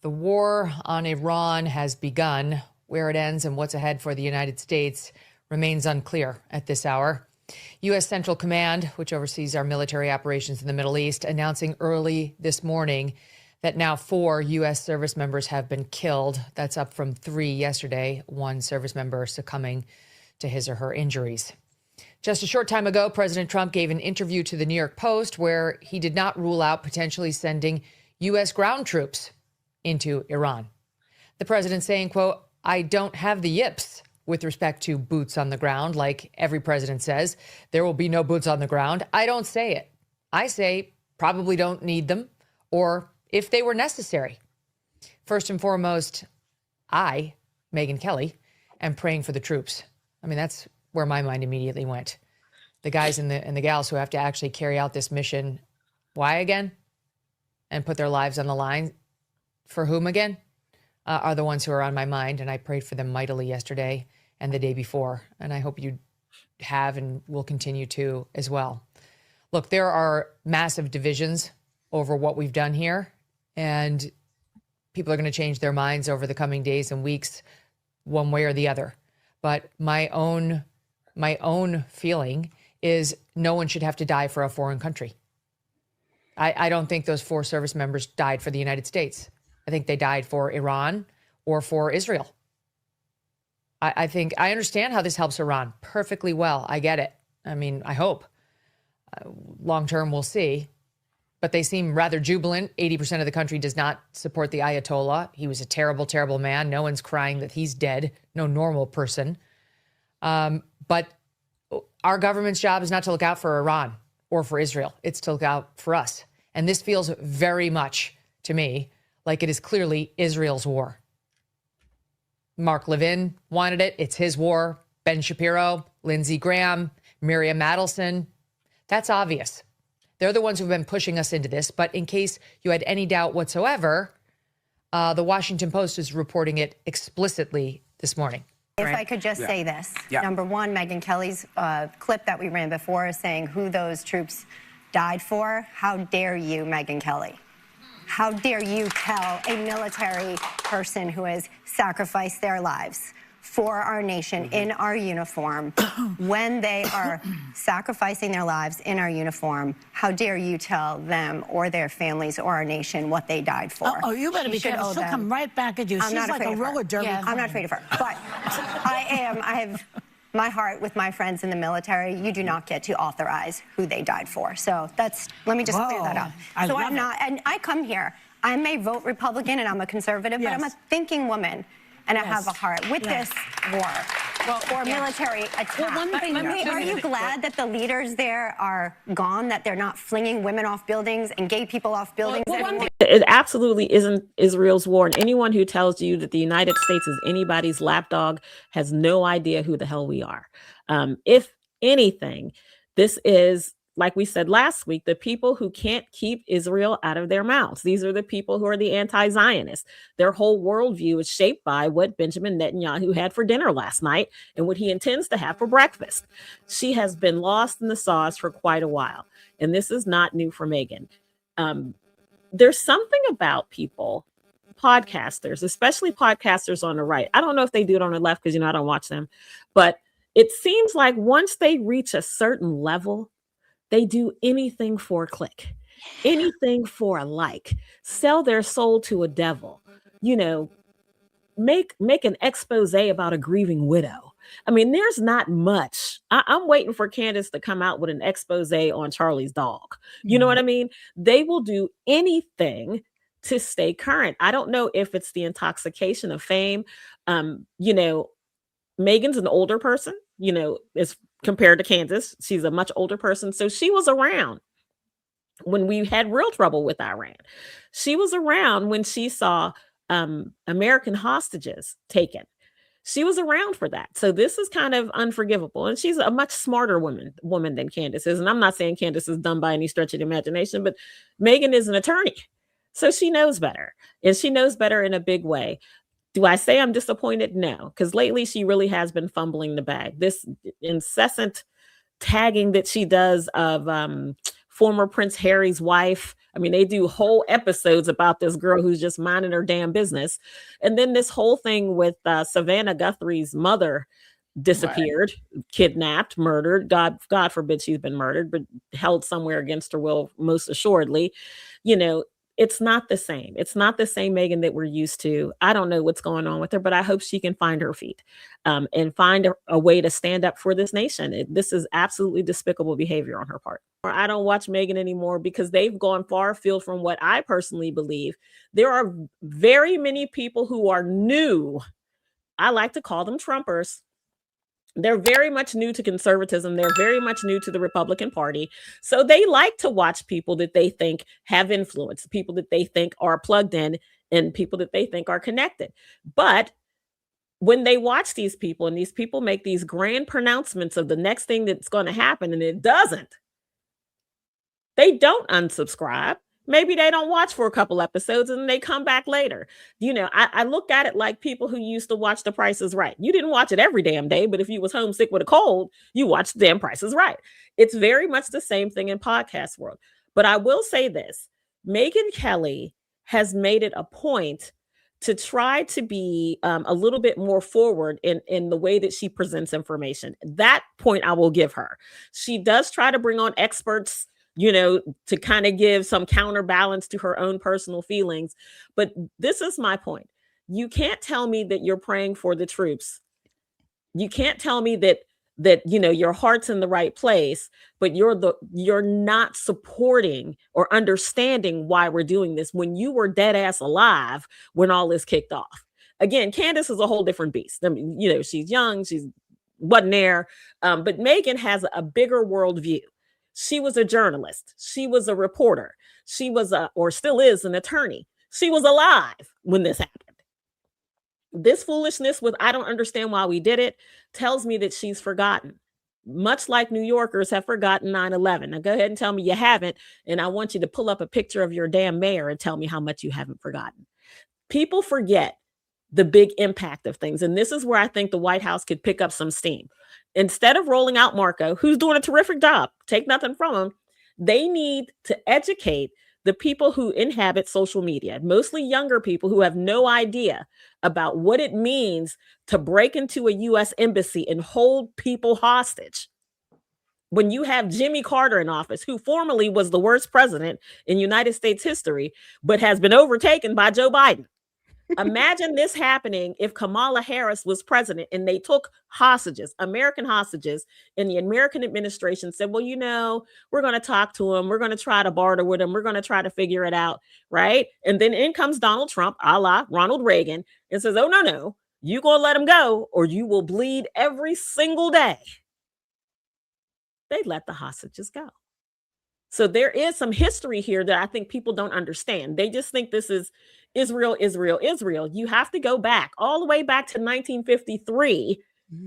The war on Iran has begun. Where it ends and what's ahead for the United States remains unclear at this hour. U.S. Central Command, which oversees our military operations in the Middle East, announcing early this morning that now 4 U.S. service members have been killed. That's up from 3 yesterday, one service member succumbing to his or her injuries. Just a short time ago, President Trump gave an interview to the New York Post where he did not rule out potentially sending U.S. ground troops into Iran. The president saying, quote, "I don't have the yips with respect to boots on the ground, like every president says. There will be no boots on the ground. I don't say it. I say probably don't need them, or if they were necessary. First and foremost, I, Megyn Kelly, am praying for the troops." I mean, that's where my mind immediately went. The guys and the gals who have to actually carry out this mission. Why again? And put their lives on the line. For whom again? Are the ones who are on my mind. And I prayed for them mightily yesterday and the day before. And I hope you have and will continue to as well. Look, there are massive divisions over what we've done here. And people are going to change their minds over the coming days and weeks, one way or the other. But my own feeling is no one should have to die for a foreign country. I don't think those 4 service members died for the United States. I think they died for Iran or for Israel. I think I understand how this helps Iran perfectly well. I get it. I mean, I hope. Long term, we'll see. But they seem rather jubilant. 80% of the country does not support the Ayatollah. He was a terrible, terrible man. No one's crying that he's dead. No normal person. But our government's job is not to look out for Iran or for Israel. It's to look out for us. And this feels very much to me like it is clearly Israel's war. Mark Levin wanted it. It's his war. Ben Shapiro, Lindsey Graham, Miriam Adelson. That's obvious. They're the ones who've been pushing us into this. But in case you had any doubt whatsoever, the Washington Post is reporting it explicitly this morning. If I could just say this. Number one, Megyn Kelly's clip that we ran before is saying who those troops died for. How dare you, Megyn Kelly? How dare you tell a military person who has sacrificed their lives for our nation in our uniform, when they are sacrificing their lives in our uniform, how dare you tell them or their families or our nation what they died for? Oh, you better be careful. She'll come right back at you. I'm She's like a roller derby. I'm not afraid of her. But I have my heart with my friends in the military. You do not get to authorize who they died for. So let me just clear that up. I'm not, and I come here, I may vote Republican and I'm a conservative, but I'm a thinking woman. And I have a heart with this war or military attack. Are you glad that the leaders there are gone, that they're not flinging women off buildings and gay people off buildings anymore? It absolutely isn't Israel's war. And anyone who tells you that the United States is anybody's lapdog has no idea who the hell we are. If anything, this is, like we said last week, the people who can't keep Israel out of their mouths. These are the people who are the anti-Zionists. Their whole worldview is shaped by what Benjamin Netanyahu had for dinner last night and what he intends to have for breakfast. She has been lost in the sauce for quite a while. And this is not new for Megyn. There's something about people, podcasters, especially podcasters on the right. I don't know if they do it on the left because, I don't watch them. But it seems like once they reach a certain level, they do anything for a click, anything for a like, sell their soul to a devil, make an expose about a grieving widow. I mean, there's not much. I'm waiting for Candace to come out with an expose on Charlie's dog. You know what I mean? They will do anything to stay current. I don't know if it's the intoxication of fame. Megan's an older person, as compared to Candace. She's a much older person. So she was around when we had real trouble with Iran. She was around when she saw American hostages taken. She was around for that. So this is kind of unforgivable. And she's a much smarter woman than Candace is. And I'm not saying Candace is dumb by any stretch of the imagination, but Megyn is an attorney. So she knows better. And she knows better in a big way. Do I say I'm disappointed? No, because lately she really has been fumbling the bag. This incessant tagging that she does of former Prince Harry's wife, I mean, they do whole episodes about this girl who's just minding her damn business. And then this whole thing with Savannah Guthrie's mother disappeared, kidnapped, murdered. God forbid she's been murdered, but held somewhere against her will, most assuredly. It's not the same. It's not the same Megyn that we're used to. I don't know what's going on with her, but I hope she can find her feet and find a way to stand up for this nation. This is absolutely despicable behavior on her part. I don't watch Megyn anymore because they've gone far afield from what I personally believe. There are very many people who are new. I like to call them Trumpers. They're very much new to conservatism. They're very much new to the Republican Party. So they like to watch people that they think have influence, people that they think are plugged in, and people that they think are connected. But when they watch these people and these people make these grand pronouncements of the next thing that's going to happen and it doesn't, they don't unsubscribe. Maybe they don't watch for a couple episodes and they come back later. I look at it like people who used to watch The Price is Right. You didn't watch it every damn day, but if you was homesick with a cold, you watched the damn Price is Right. It's very much the same thing in podcast world. But I will say this, Megyn Kelly has made it a point to try to be a little bit more forward in the way that she presents information. That point I will give her. She does try to bring on experts, to kind of give some counterbalance to her own personal feelings. But this is my point. You can't tell me that you're praying for the troops. You can't tell me that your heart's in the right place, but you're not supporting or understanding why we're doing this when you were dead ass alive when all this kicked off. Again, Candace is a whole different beast. I mean, she's young, she's wasn't there, but Megyn has a bigger worldview. She was a journalist. She was a reporter. She was or still is an attorney. She was alive when this happened. This foolishness with I don't understand why we did it tells me that she's forgotten, much like New Yorkers have forgotten 9/11. Now go ahead and tell me you haven't, and I want you to pull up a picture of your damn mayor and tell me how much you haven't forgotten. People forget the big impact of things, and this is where I think the White House could pick up some steam. Instead of rolling out Marco, who's doing a terrific job, take nothing from him, they need to educate the people who inhabit social media, mostly younger people who have no idea about what it means to break into a U.S. embassy and hold people hostage. When you have Jimmy Carter in office, who formerly was the worst president in United States history, but has been overtaken by Joe Biden. Imagine this happening if Kamala Harris was president and they took hostages, American hostages, and the American administration said, well, we're going to talk to him. We're going to try to barter with him. We're going to try to figure it out. Right. And then in comes Donald Trump, a la Ronald Reagan, and says, oh, no, you're going to let him go or you will bleed every single day. They let the hostages go. So there is some history here that I think people don't understand. They just think this is Israel. You have to go back all the way back to 1953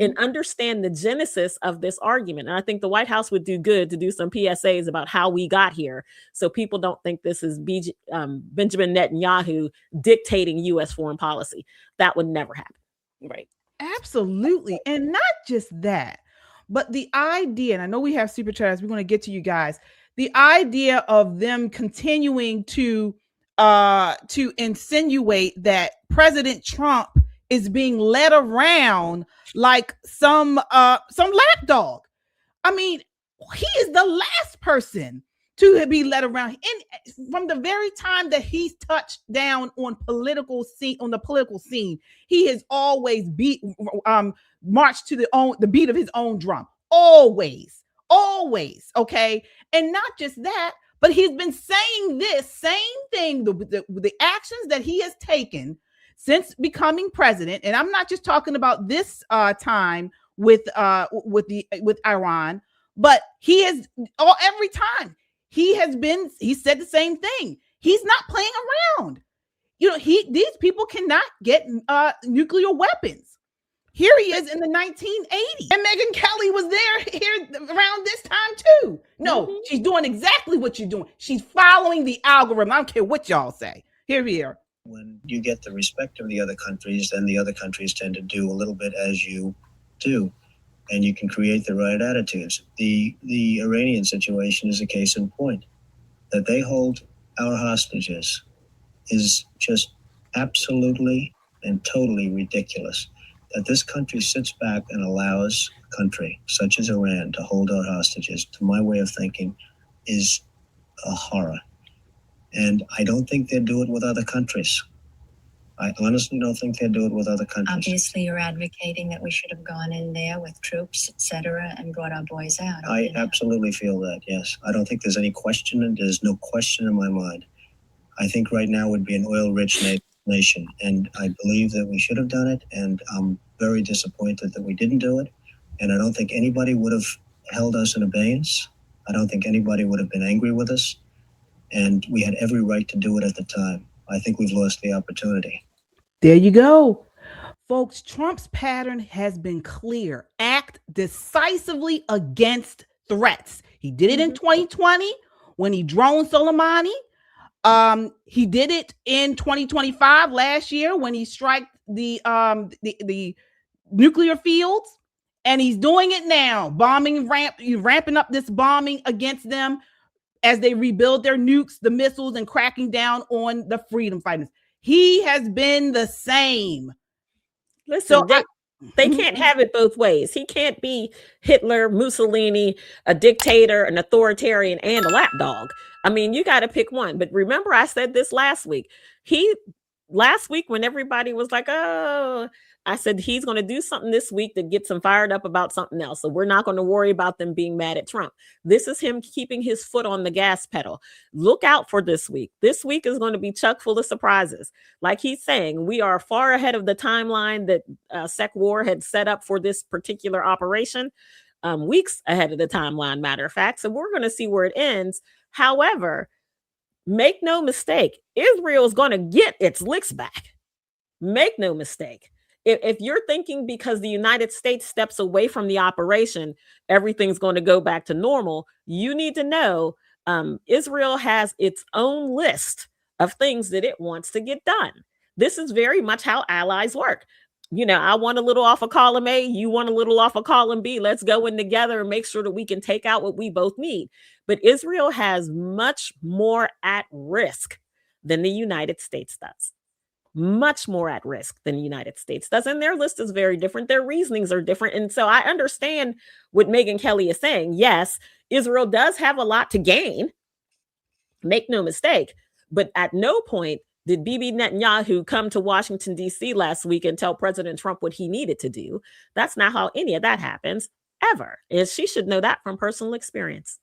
and understand the genesis of this argument. And I think the White House would do good to do some PSAs about how we got here so people don't think this is Benjamin Netanyahu dictating U.S. foreign policy. That would never happen. Right. Absolutely. And not just that, but the idea, and I know we have super chats, we're going to get to you guys. The idea of them continuing to insinuate that President Trump is being led around like some lapdog. I mean, he is the last person to be led around. And from the very time that he's touched down on the political scene, he has always marched to the beat of his own drum. Always. Okay. And not just that, but he's been saying this same thing, the actions that he has taken since becoming president. And I'm not just talking about this time with Iran, but he has every time he said the same thing. He's not playing around. These people cannot get nuclear weapons. Here he is in the 1980s. And Megyn Kelly was here around this time too. No, she's doing exactly what you're doing. She's following the algorithm. I don't care what y'all say. Here we are. When you get the respect of the other countries, then the other countries tend to do a little bit as you do. And you can create the right attitudes. The Iranian situation is a case in point. That they hold our hostages is just absolutely and totally ridiculous. That this country sits back and allows a country such as Iran to hold our hostages, to my way of thinking, is a horror. And I don't think they'd do it with other countries. I honestly don't think they'd do it with other countries. Obviously, you're advocating that we should have gone in there with troops, etc., and brought our boys out. I absolutely feel that, yes. I don't think there's any question, and there's no question in my mind. I think right now would be an oil-rich nation, and I believe that we should have done it, and I'm very disappointed that we didn't do it, and I don't think anybody would have held us in abeyance. I don't think anybody would have been angry with us, and we had every right to do it at the time. I think we've lost the opportunity. There you go. Folks, Trump's pattern has been clear. Act decisively against threats. He did it in 2020 when he droned Soleimani. He did it in 2025 last year when he struck the nuclear fields, and he's doing it now, ramping up this bombing against them as they rebuild their nukes, the missiles, and cracking down on the freedom fighters. He has been the same. Listen, they can't have it both ways. He can't be Hitler, Mussolini, a dictator, an authoritarian, and a lapdog. I mean, you got to pick one. But remember, I said this last week. Last week when everybody was like, oh, I said he's going to do something this week that gets them fired up about something else. So we're not going to worry about them being mad at Trump. This is him keeping his foot on the gas pedal. Look out for this week. This week is going to be chock full of surprises. Like he's saying, we are far ahead of the timeline that Sec War had set up for this particular operation, weeks ahead of the timeline, matter of fact. So we're going to see where it ends. However, make no mistake, Israel is going to get its licks back. Make no mistake. If you're thinking because the United States steps away from the operation, everything's going to go back to normal, you need to know Israel has its own list of things that it wants to get done. This is very much how allies work. You know, I want a little off of column A, you want a little off of column B. Let's go in together and make sure that we can take out what we both need. But Israel has much more at risk than the United States does. Much more at risk than the United States does. And their list is very different. Their reasonings are different. And so I understand what Megyn Kelly is saying. Yes, Israel does have a lot to gain. Make no mistake. But at no point did Bibi Netanyahu come to Washington, D.C. last week and tell President Trump what he needed to do. That's not how any of that happens, ever. And she should know that from personal experience.